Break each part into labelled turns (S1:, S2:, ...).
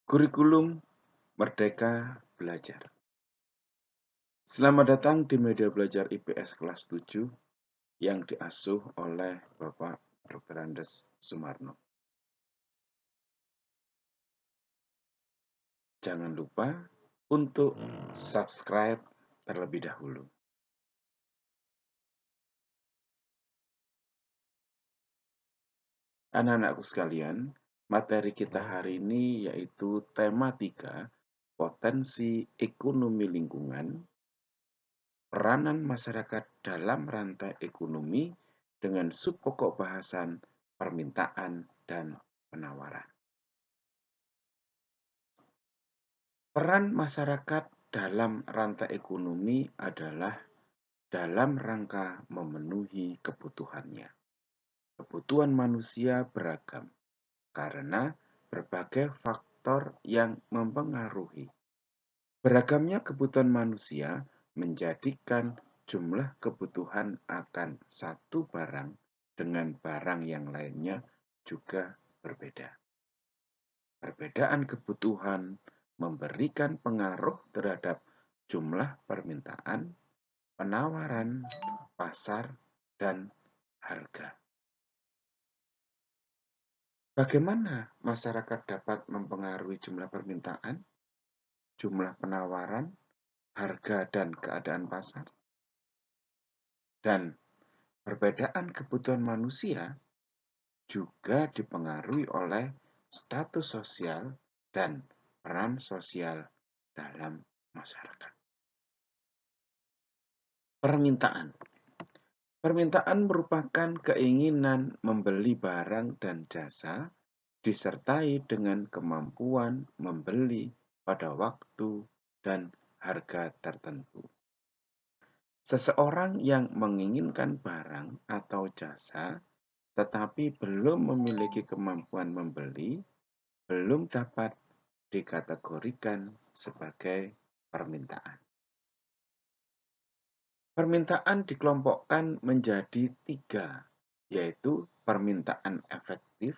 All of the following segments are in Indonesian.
S1: Kurikulum Merdeka Belajar. Selamat datang di media belajar IPS kelas 7 yang diasuh oleh Bapak Dr. Andes Sumarno. Jangan lupa untuk subscribe terlebih dahulu. Anak-anakku sekalian, materi kita hari ini yaitu tema 3, potensi ekonomi lingkungan, peranan masyarakat dalam rantai ekonomi dengan subpokok bahasan permintaan dan penawaran. Peran masyarakat dalam rantai ekonomi adalah dalam rangka memenuhi kebutuhannya. Kebutuhan manusia beragam karena berbagai faktor yang mempengaruhi. Beragamnya kebutuhan manusia menjadikan jumlah kebutuhan akan satu barang dengan barang yang lainnya juga berbeda. Perbedaan kebutuhan memberikan pengaruh terhadap jumlah permintaan, penawaran, pasar, dan harga. Bagaimana masyarakat dapat mempengaruhi jumlah permintaan, jumlah penawaran, harga, dan keadaan pasar? Dan perbedaan kebutuhan manusia juga dipengaruhi oleh status sosial dan peran sosial dalam masyarakat. Permintaan. Permintaan merupakan keinginan membeli barang dan jasa disertai dengan kemampuan membeli pada waktu dan harga tertentu. Seseorang yang menginginkan barang atau jasa tetapi belum memiliki kemampuan membeli, belum dapat dikategorikan sebagai permintaan. Permintaan dikelompokkan menjadi 3, yaitu permintaan efektif.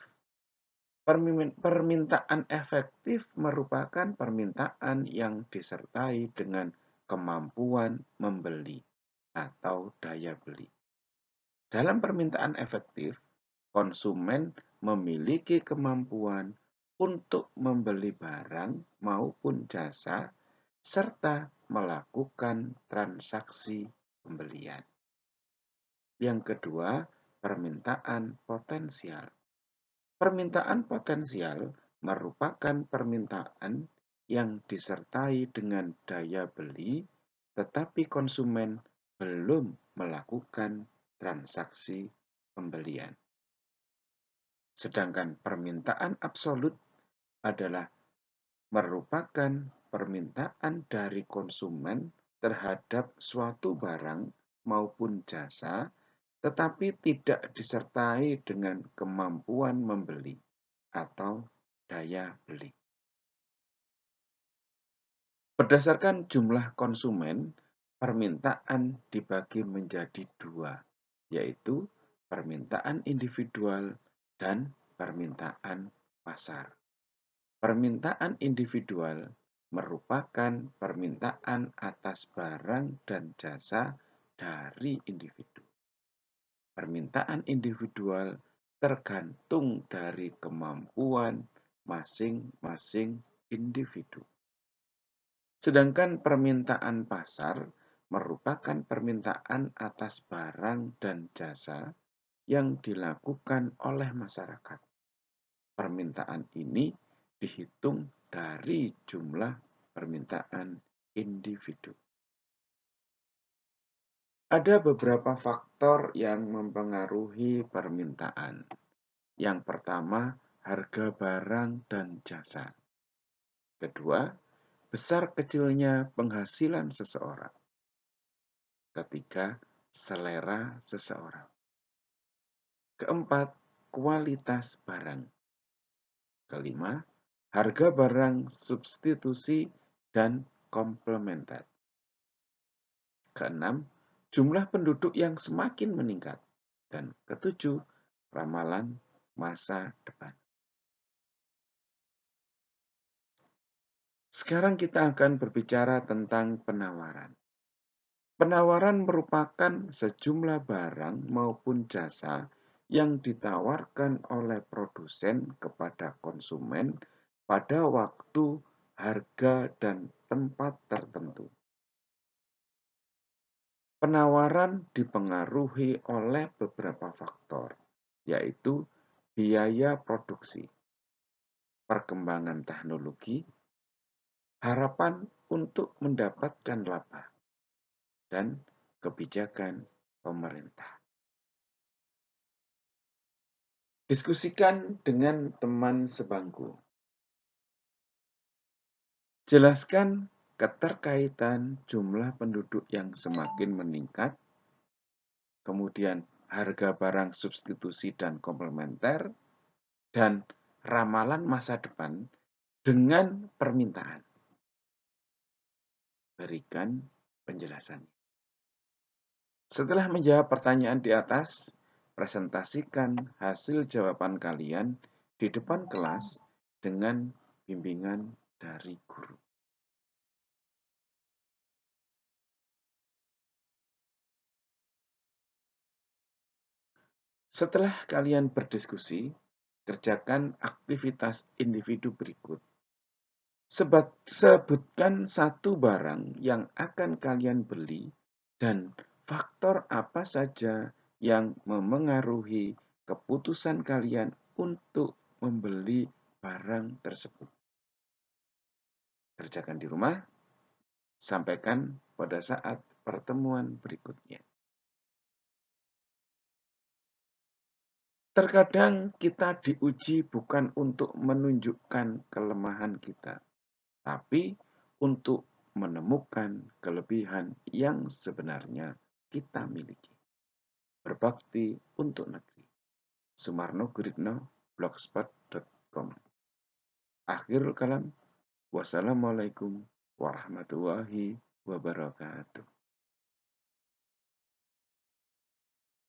S1: Permintaan efektif merupakan permintaan yang disertai dengan kemampuan membeli atau daya beli. Dalam permintaan efektif, konsumen memiliki kemampuan untuk membeli barang maupun jasa serta melakukan transaksi pembelian. Yang kedua, permintaan potensial. Permintaan potensial merupakan permintaan yang disertai dengan daya beli, tetapi konsumen belum melakukan transaksi pembelian. Sedangkan permintaan absolut adalah merupakan permintaan dari konsumen terhadap suatu barang maupun jasa, tetapi tidak disertai dengan kemampuan membeli atau daya beli. Berdasarkan jumlah konsumen, permintaan dibagi menjadi 2, yaitu permintaan individual dan permintaan pasar. Permintaan individual merupakan permintaan atas barang dan jasa dari individu. Permintaan individual tergantung dari kemampuan masing-masing individu. Sedangkan permintaan pasar merupakan permintaan atas barang dan jasa yang dilakukan oleh masyarakat. Permintaan ini dihitung dari jumlah permintaan individu. Ada beberapa faktor yang mempengaruhi permintaan. Yang pertama, harga barang dan jasa. Kedua, besar kecilnya penghasilan seseorang. Ketiga, selera seseorang. Keempat, kualitas barang. Kelima, harga barang substitusi dan komplementer. Keenam, jumlah penduduk yang semakin meningkat. Dan ketujuh, ramalan masa depan. Sekarang kita akan berbicara tentang penawaran. Penawaran merupakan sejumlah barang maupun jasa yang ditawarkan oleh produsen kepada konsumen pada waktu, harga, dan tempat tertentu. Penawaran dipengaruhi oleh beberapa faktor, yaitu biaya produksi, perkembangan teknologi, harapan untuk mendapatkan laba, dan kebijakan pemerintah. Diskusikan dengan teman sebangku. Jelaskan keterkaitan jumlah penduduk yang semakin meningkat, kemudian harga barang substitusi dan komplementer, dan ramalan masa depan dengan permintaan. Berikan penjelasan. Setelah menjawab pertanyaan di atas, presentasikan hasil jawaban kalian di depan kelas dengan bimbingan dari guru. Setelah kalian berdiskusi, kerjakan aktivitas individu berikut. Sebutkan satu barang yang akan kalian beli dan faktor apa saja yang memengaruhi keputusan kalian untuk membeli barang tersebut. Kerjakan di rumah, sampaikan pada saat pertemuan berikutnya. Terkadang kita diuji bukan untuk menunjukkan kelemahan kita, tapi untuk menemukan kelebihan yang sebenarnya kita miliki. Berbakti untuk negeri. Sumarno Guritno, blogspot.com. Akhirul kalam. Wassalamualaikum warahmatullahi wabarakatuh.